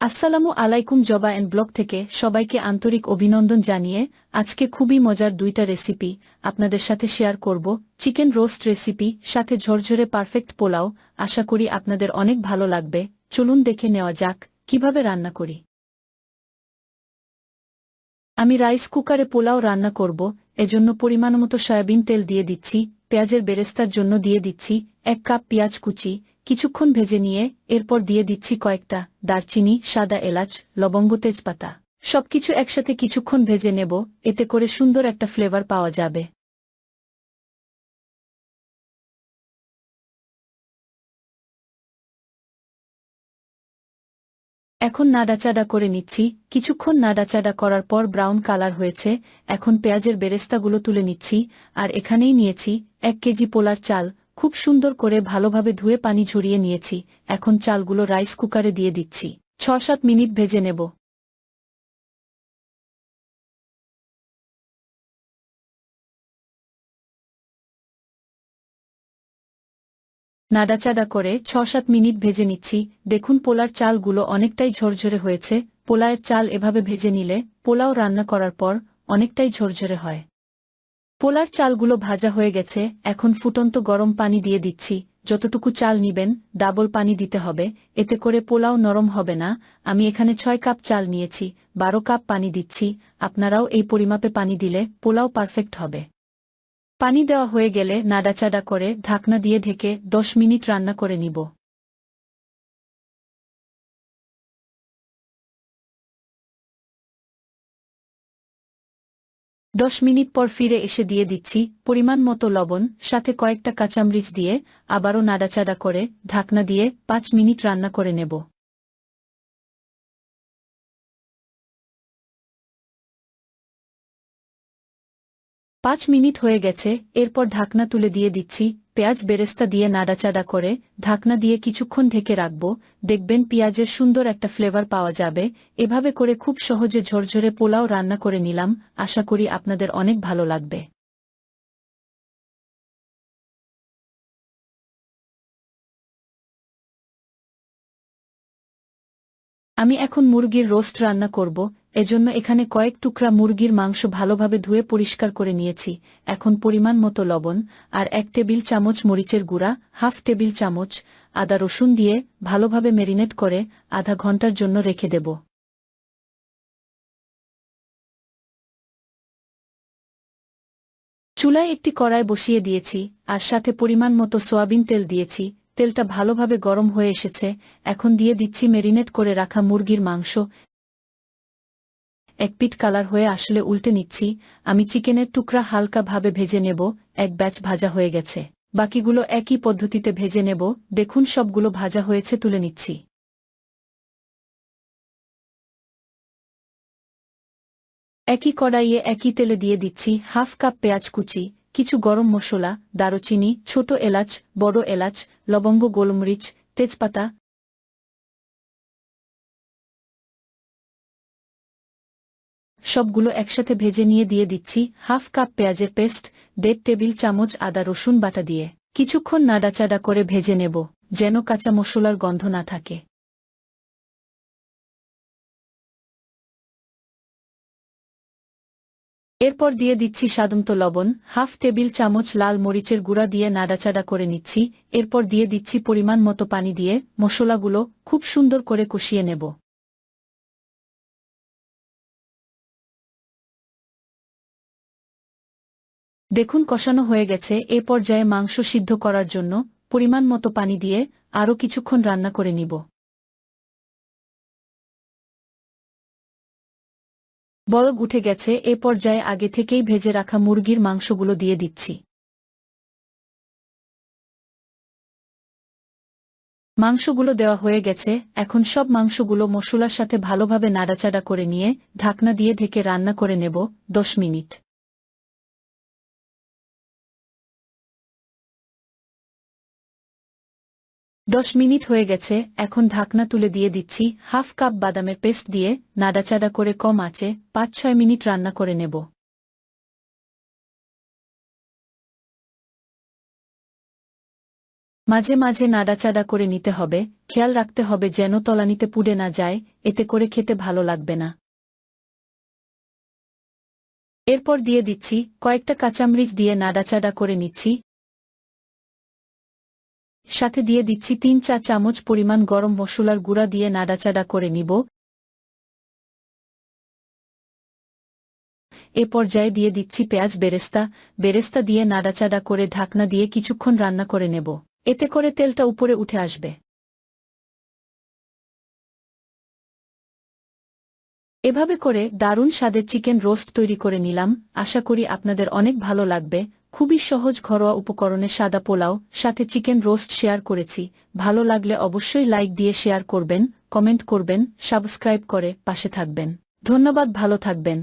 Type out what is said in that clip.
আসসালামু আলাইকুম জবা অ্যান্ড ব্লগ থেকে সবাইকে আন্তরিক অভিনন্দন জানিয়ে আজকে খুবই মজার দুইটা রেসিপি আপনাদের সাথে শেয়ার করব। চিকেন রোস্ট রেসিপি সাথে ঝরঝরে পারফেক্ট পোলাও। আশা করি আপনাদের অনেক ভালো লাগবে। চলুন দেখে নেওয়া যাক কিভাবে রান্না করি। আমি রাইস কুকারে পোলাও রান্না করব, এজন্য পরিমাণমতো সয়াবিন তেল দিয়ে দিচ্ছি। পেঁয়াজের বেরেস্তার জন্য দিয়ে দিচ্ছি 1 কাপ পেঁয়াজ কুচি। কিছুক্ষণ ভেজে নিয়ে এরপর দিয়ে দিচ্ছি কয়েকটা দারচিনি, সাদা এলাচ, লবঙ্গ, তেজপাতা। সবকিছু একসাথে কিছুক্ষণ ভেজে নেব, এতে করে সুন্দর একটা ফ্লেভার পাওয়া যাবে। এখন নাড়াচাড়া করে নিচ্ছি। কিছুক্ষণ নাড়াচাড়া করার পর ব্রাউন কালার হয়েছে। এখন পেঁয়াজের বেরেস্তাগুলো তুলে নিচ্ছি। আর এখানেই নিয়েছি 1 কেজি পোলার চাল। খুব সুন্দর করে ভালোভাবে ধুয়ে পানি ঝরিয়ে নিয়েছি। এখন চালগুলো রাইস কুকারে দিয়ে দিচ্ছি। 6-7 মিনিট ভেজে নেব। নাড়াচাড়া করে 6-7 মিনিট ভেজে নিচ্ছি। দেখুন পোলার চালগুলো অনেকটাই ঝরঝরে হয়েছে। পোলাওয়ের চাল এভাবে ভেজে নিলে পোলাও রান্না করার পর অনেকটাই ঝরঝরে হয়। পোলার চালগুলো ভাজা হয়ে গেছে। এখন ফুটন্ত গরম পানি দিয়ে দিচ্ছি। যতটুকু চাল নিবেন ডাবল পানি দিতে হবে, এতে করে পোলাও নরম হবে না। আমি এখানে 6 কাপ চাল নিয়েছি, 12 কাপ পানি দিচ্ছি। আপনারাও এই পরিমাপে পানি দিলে পোলাও পারফেক্ট হবে। পানি দেওয়া হয়ে গেলে নাড়াচাড়া করে ঢাকনা দিয়ে ঢেকে 10 মিনিট রান্না করে নিব। 10 মিনিট পর ফিরে এসে দিয়ে দিচ্ছি পরিমাণ মতো লবণ, সাথে কয়েকটা কাঁচামরিচ দিয়ে আবারও নাড়াচাড়া করে ঢাকনা দিয়ে 5 মিনিট রান্না করে নেব। 5 মিনিট হয়ে গেছে। এরপর ঢাকনা তুলে দিয়ে দিচ্ছি। পেঁয়াজ বেরেস্তা দিয়ে নাড়াচাড়া করে ঢাকনা দিয়ে কিছুক্ষণ ঢেকে রাখব। দেখবেন পেঁয়াজের সুন্দর একটা ফ্লেভার পাওয়া যাবে। এভাবে করে খুব সহজে ঝরঝরে পোলাও রান্না করে নিলাম। আশা করি আপনাদের অনেক ভালো লাগবে। আমি এখন মুরগির রোস্ট রান্না করব, এজন্য এখানে কয়েক টুকরা মুরগির মাংস ভালোভাবে ধুয়ে পরিষ্কার করে নিয়েছি। এখন পরিমাণ মতো লবণ আর 1 টেবিল চামচ মরিচের গুঁড়া, হাফ টেবিল চামচ আদা রসুন দিয়ে ভালোভাবে ম্যারিনেট করে আধা ঘন্টার জন্য রেখে দেব। চুলায় একটি কড়াই বসিয়ে দিয়েছি আর সাথে পরিমাণ মতো সয়াবিন তেল দিয়েছি। তেলটা ভালোভাবে গরম হয়ে এসেছে। এখন দিয়ে দিচ্ছি ম্যারিনেট করে রাখা মুরগির মাংস। এক পিঠ কালার হয়ে আসলে উল্টে নিচ্ছি। আমি চিকেনের টুকরা হালকা ভাবে ভেজে নেব। এক ব্যাচ ভাজা হয়ে গেছে, বাকিগুলো একই পদ্ধতিতে ভেজে নেব। দেখুন সবগুলো ভাজা হয়েছে, তুলে নিচ্ছি। একই কড়াইয়ে একই তেলে দিয়ে দিচ্ছি হাফ কাপ পেঁয়াজ কুচি, কিছু গরম মশলা, দারুচিনি, ছোট এলাচ, বড় এলাচ, লবঙ্গ, গোলমরিচ, তেজপাতা। সবগুলো একসাথে ভেজে নিয়ে দিয়ে দিচ্ছি হাফ কাপ পেঁয়াজের পেস্ট, 1.5 টেবিল চামচ আদা রসুন বাটা দিয়ে কিছুক্ষণ নাড়াচাড়া করে ভেজে নেব, যেন কাঁচা মশলার গন্ধ না থাকে। এরপর দিয়ে দিচ্ছি স্বাদমতো লবণ, হাফ টেবিল চামচ লাল মরিচের গুঁড়া দিয়ে নাড়াচাড়া করে নিচ্ছি। এরপর দিয়ে দিচ্ছি পরিমাণ মতো পানি দিয়ে মশলাগুলো খুব সুন্দর করে কষিয়ে নেব। দেখুন কষানো হয়ে গেছে। এ পর্যায়ে মাংস সিদ্ধ করার জন্য পরিমাণ মতো পানি দিয়ে আরও কিছুক্ষণ রান্না করে নিব। বলক উঠে গেছে। এ পর্যায়ে আগে থেকেই ভেজে রাখা মুরগির মাংসগুলো দিয়ে দিচ্ছি। মাংসগুলো দেওয়া হয়ে গেছে। এখন সব মাংসগুলো মশলার সাথে ভালোভাবে নাড়াচাড়া করে নিয়ে ঢাকনা দিয়ে ঢেকে রান্না করে নেব 10 মিনিট। 10 মিনিট হয়ে গেছে। এখন ঢাকনা তুলে দিয়ে দিচ্ছি হাফ কাপ বাদামের পেস্ট দিয়ে নাড়াচাড়া করে কম আঁচে 5-6 মিনিট রান্না করে নেব। মাঝে মাঝে নাড়াচাড়া করে নিতে হবে, খেয়াল রাখতে হবে যেন তলানিতে পুড়ে না যায়, এতে করে খেতে ভালো লাগবে না। এরপর দিয়ে দিচ্ছি কয়েকটা কাঁচামরিচ দিয়ে নাড়াচাড়া করে নিচ্ছি। সাথে দিয়ে দিচ্ছি 3 চা চামচ পরিমাণ গরম মশলার গুঁড়া দিয়ে নাড়াচাড়া করে নিব। এ পর্যায়ে দিয়ে দিচ্ছি পেঁয়াজ বেরেস্তা দিয়ে নাড়াচাড়া করে ঢাকনা দিয়ে কিছুক্ষণ রান্না করে নেব, এতে করে তেলটা উপরে উঠে আসবে। এভাবে করে দারুণ স্বাদের চিকেন রোস্ট তৈরি করে নিলাম, আশা করি আপনাদের অনেক ভালো লাগবে। খুবই সহজ ঘরোয়া উপকরণে সাদা পোলাও সাথে চিকেন রোস্ট শেয়ার করেছি। ভালো লাগলে অবশ্যই লাইক দিয়ে শেয়ার করবেন, কমেন্ট করবেন, সাবস্ক্রাইব করে পাশে থাকবেন। ধন্যবাদ, ভালো থাকবেন।